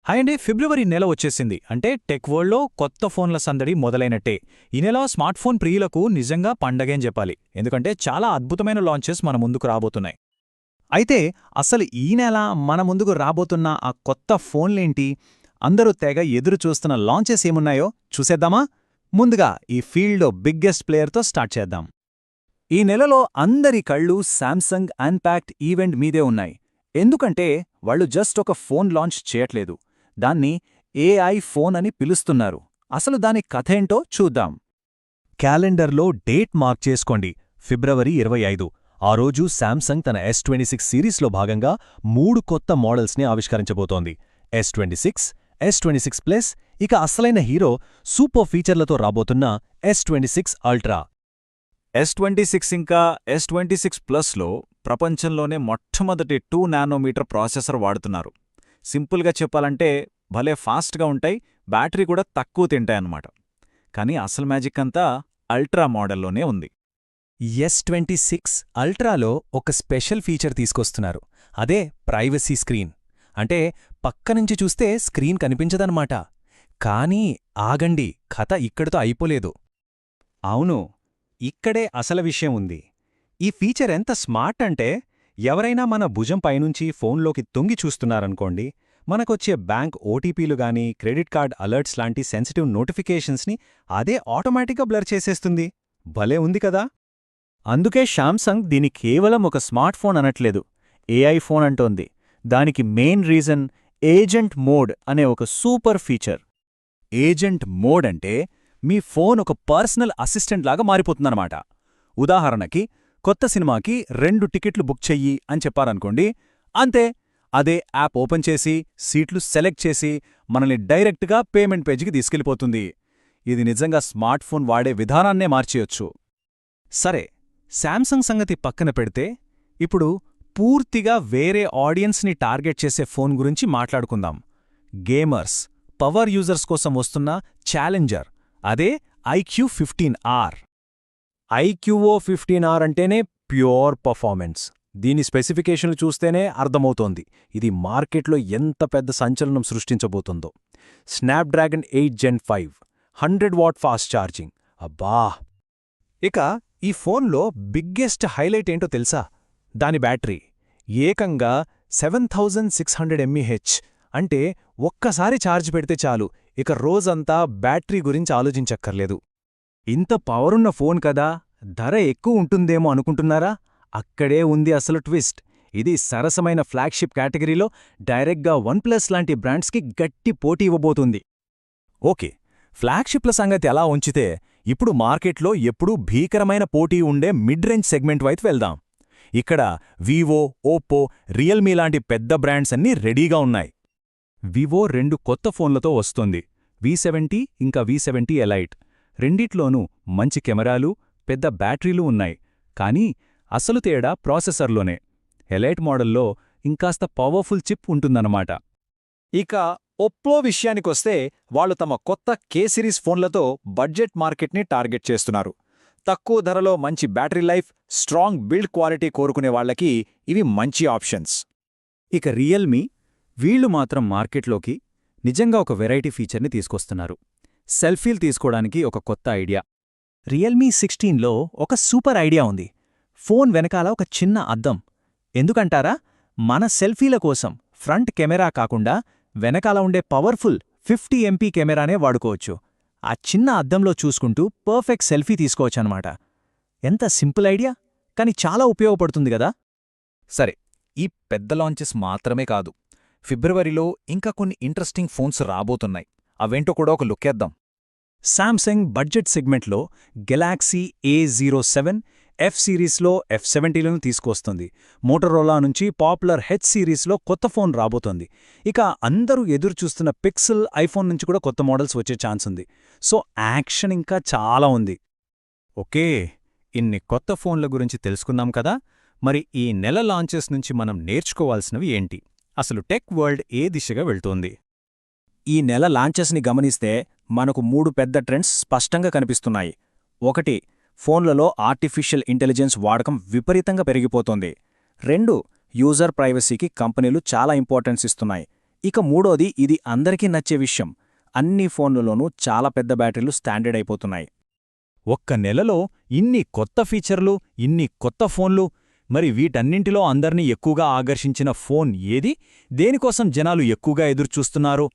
Hi అండి, ఫిబ్రవరి నెల వచ్చేసింది అంటే టెక్ వరల్డ్లో కొత్త ఫోన్ల సందడి మొదలైనట్టే. ఈ నెల స్మార్ట్ ఫోన్ ప్రియులకు నిజంగా పండగేం చెప్పాలి. ఎందుకంటే చాలా అద్భుతమైన లాంచెస్ మన ముందుకు రాబోతున్నాయి. అయితే అసలు ఈ నెల మన ముందుకు రాబోతున్న ఆ కొత్త ఫోన్లేంటి, అందరూ తెగ ఎదురు చూస్తున్న లాంచెస్ ఏమున్నాయో చూసేద్దామా? ముందుగా ఈ ఫీల్డ్లో బిగ్గెస్ట్ ప్లేయర్తో స్టార్ట్ చేద్దాం. ఈ నెలలో అందరి కళ్ళు శాంసంగ్ అన్ప్యాక్డ్ ఈవెంట్ మీదే ఉన్నాయి. ఎందుకంటే వాళ్ళు జస్ట్ ఒక ఫోన్ లాంచ్ చేయట్లేదు, దాన్ని ఏఐ ఫోన్ అని పిలుస్తున్నారు. అసలు దాని కథేంటో చూద్దాం. క్యాలెండర్లో డేట్ మార్క్ చేసుకోండి, ఫిబ్రవరి 25. ఆ రోజు శాంసంగ్ తన S26 సిరీస్లో భాగంగా 3 కొత్త మోడల్స్ని ఆవిష్కరించబోతోంది. S26, S26 ప్లస్, ఇక అసలైన హీరో సూపర్ ఫీచర్లతో రాబోతున్న S26 అల్ట్రా. S26 ఇంకా S26 ప్లస్లో ప్రపంచంలోనే మొట్టమొదటి 2 నానోమీటర్ ప్రాసెసర్ వాడుతున్నారు. సింపుల్గా చెప్పాలంటే భలే ఫాస్ట్గా ఉంటాయి, బ్యాటరీ కూడా తక్కువ తింటాయన్నమాట. కానీ అసలు మ్యాజిక్ అంతా అల్ట్రా మోడల్లోనే ఉంది. S26 అల్ట్రాలో ఒక స్పెషల్ ఫీచర్ తీసుకొస్తున్నారు. అదే ప్రైవసీ స్క్రీన్. అంటే పక్కనుంచి చూస్తే స్క్రీన్ కనిపించదన్నమాట. కానీ ఆగండి, కథ ఇక్కడితో అయిపోలేదు. అవును, ఇక్కడే అసలు విషయం ఉంది. ఈ ఫీచర్ ఎంత స్మార్ట్ అంటే, ఎవరైనా మన భుజం పైనుంచి ఫోన్లోకి తొంగి చూస్తున్నారనుకోండి, మనకొచ్చే బ్యాంక్ ఓటీపీలు గానీ క్రెడిట్ కార్డ్ అలర్ట్స్ లాంటి సెన్సిటివ్ నోటిఫికేషన్స్ని అదే ఆటోమేటిక్గా బ్లర్ చేసేస్తుంది. భలే ఉంది కదా! అందుకే శాంసంగ్ దీని కేవలం ఒక స్మార్ట్ ఫోన్ అనట్లేదు, ఏఐ ఫోన్ అంటోంది. దానికి మెయిన్ రీజన్ ఏజెంట్ మోడ్ అనే ఒక సూపర్ ఫీచర్. ఏజెంట్ మోడ్ అంటే మీ ఫోన్ ఒక పర్సనల్ అసిస్టెంట్ లాగా మారిపోతుందన్నమాట. ఉదాహరణకి కొత్త సినిమాకి 2 టికెట్లు బుక్ చెయ్యి అని చెప్పారనుకోండి, అంతే, అదే యాప్ ఓపెన్ చేసి సీట్లు సెలెక్ట్ చేసి మనల్ని డైరెక్ట్గా పేమెంట్ పేజీకి తీసుకెళ్ళిపోతుంది. ఇది నిజంగా స్మార్ట్ ఫోన్ వాడే విధానాన్నే మార్చేయొచ్చు. సరే, శాంసంగ్ సంగతి పక్కన పెడితే ఇప్పుడు పూర్తిగా వేరే ఆడియన్స్ని టార్గెట్ చేసే ఫోన్ గురించి మాట్లాడుకుందాం. గేమర్స్, పవర్ యూజర్స్ కోసం వస్తున్న ఛాలెంజర్, అదే iQOO15R. iQOO15R అంటేనే ప్యూర్ పర్ఫార్మెన్స్. దీని స్పెసిఫికేషన్లు చూస్తేనే అర్థమవుతోంది ఇది మార్కెట్లో ఎంత పెద్ద సంచలనం సృష్టించబోతుందో. Snapdragon 8 Gen 5, 100W fast charging. అబ్బా! ఇక ఈ ఫోన్లో బిగ్గెస్ట్ హైలైట్ ఏంటో తెలుసా? దాని బ్యాటరీ ఏకంగా 7600 mAh. అంటే ఒక్కసారి ఛార్జ్ పెడితే చాలు, ఇక రోజంతా బ్యాటరీ గురించి ఆలోచించక్కర్లేదు. ఇంత పవరున్న ఫోన్ కదా, ధర ఎక్కువ ఉంటుందేమో అనుకుంటున్నారా? అక్కడే ఉంది అసలు ట్విస్ట్. ఇది సరసమైన ఫ్లాగ్షిప్ కేటగిరీలో డైరెక్ట్గా OnePlus లాంటి బ్రాండ్స్కి గట్టి పోటీ ఇవ్వబోతుంది. ఓకే, ఫ్లాగ్షిప్ల సంగతి అలా ఉంచితే ఇప్పుడు మార్కెట్లో ఎప్పుడూ భీకరమైన పోటీ ఉండే మిడ్ రేంజ్ సెగ్మెంట్ వైపు వెళ్దాం. ఇక్కడ వివో, ఓప్పో, రియల్మీ లాంటి పెద్ద బ్రాండ్స్ అన్నీ రెడీగా ఉన్నాయి. వివో 2 కొత్త ఫోన్లతో వస్తోంది, V70 ఇంకా V70 ఎలైట్. రెండిట్లోనూ మంచి కెమెరాలు, పెద్ద బ్యాటరీలు ఉన్నాయి. కానీ అసలు తేడా ప్రాసెసర్లోనే. ఎలైట్ మోడల్లో ఇంకాస్త పవర్ఫుల్ చిప్ ఉంటుందన్నమాట. ఇక ఒప్పో విషయానికొస్తే వాళ్ళు తమ కొత్త K సిరీస్ ఫోన్లతో బడ్జెట్ మార్కెట్ని టార్గెట్ చేస్తున్నారు. తక్కువ ధరలో మంచి battery life, strong build quality కోరుకునే వాళ్లకి ఇవి మంచి ఆప్షన్స్. ఇక రియల్మీ, వీళ్లు మాత్రం మార్కెట్లోకి నిజంగా ఒక వెరైటీ ఫీచర్ని తీసుకొస్తున్నారు. సెల్ఫీలు తీసుకోవడానికి ఒక కొత్త ఐడియా. రియల్మీ 16లో ఒక సూపర్ ఐడియా ఉంది. ఫోన్ వెనకాల ఒక చిన్న అద్దం. ఎందుకంటారా? మన సెల్ఫీల కోసం ఫ్రంట్ కెమెరా కాకుండా వెనకాల ఉండే పవర్ఫుల్ 50 MP కెమెరానే వాడుకోవచ్చు. ఆ చిన్న అద్దంలో చూసుకుంటూ పర్ఫెక్ట్ సెల్ఫీ తీసుకోవచ్చనమాట. ఎంత సింపుల్ ఐడియా, కానీ చాలా ఉపయోగపడుతుంది గదా. సరే, ఈ పెద్ద లాంచెస్ మాత్రమే కాదు, ఫిబ్రవరిలో ఇంకా కొన్ని ఇంట్రెస్టింగ్ ఫోన్స్ రాబోతున్నాయి. అవేంటో కూడా ఒక లుక్కేద్దాం. శాంసంగ్ బడ్జెట్ సెగ్మెంట్లో గెలాక్సీ A07, F సిరీస్లో F70లను తీసుకొస్తుంది. మోటరోలా నుంచి పాపులర్ H సిరీస్లో కొత్త ఫోన్ రాబోతోంది. ఇక అందరూ ఎదురుచూస్తున్న పిక్సెల్ ఐఫోన్ నుంచి కూడా కొత్త మోడల్స్ వచ్చే ఛాన్స్ ఉంది. సో యాక్షన్ ఇంకా చాలా ఉంది. ఓకే, ఇన్ని కొత్త ఫోన్ల గురించి తెలుసుకున్నాం కదా. మరి ఈ నెల లాంచెస్ నుంచి మనం నేర్చుకోవాల్సినవి ఏంటి? అసలు టెక్ వరల్డ్ ఏ దిశగా వెళ్తోంది? ఈ నెల లాంచెస్ని గమనిస్తే మనకు 3 పెద్ద ట్రెండ్స్ స్పష్టంగా కనిపిస్తున్నాయి. 1, ఫోన్లలో ఆర్టిఫిషియల్ ఇంటెలిజెన్స్ వాడకం విపరీతంగా పెరిగిపోతోంది. 2, యూజర్ ప్రైవసీకి కంపెనీలు చాలా ఇంపార్టెన్స్ ఇస్తున్నాయి. ఇక మూడోది, ఇది అందరికీ నచ్చే విషయం, అన్ని ఫోన్లలోనూ చాలా పెద్ద బ్యాటరీలు స్టాండర్డ్ అయిపోతున్నాయి. ఒక్క నెలలో ఇన్ని కొత్త ఫీచర్లు, ఇన్ని కొత్త ఫోన్లు, మరి వీటన్నింటిలో అందర్నీ ఎక్కువగా ఆకర్షించిన ఫోన్ ఏది? దేనికోసం జనాలు ఎక్కువగా ఎదురుచూస్తున్నారు?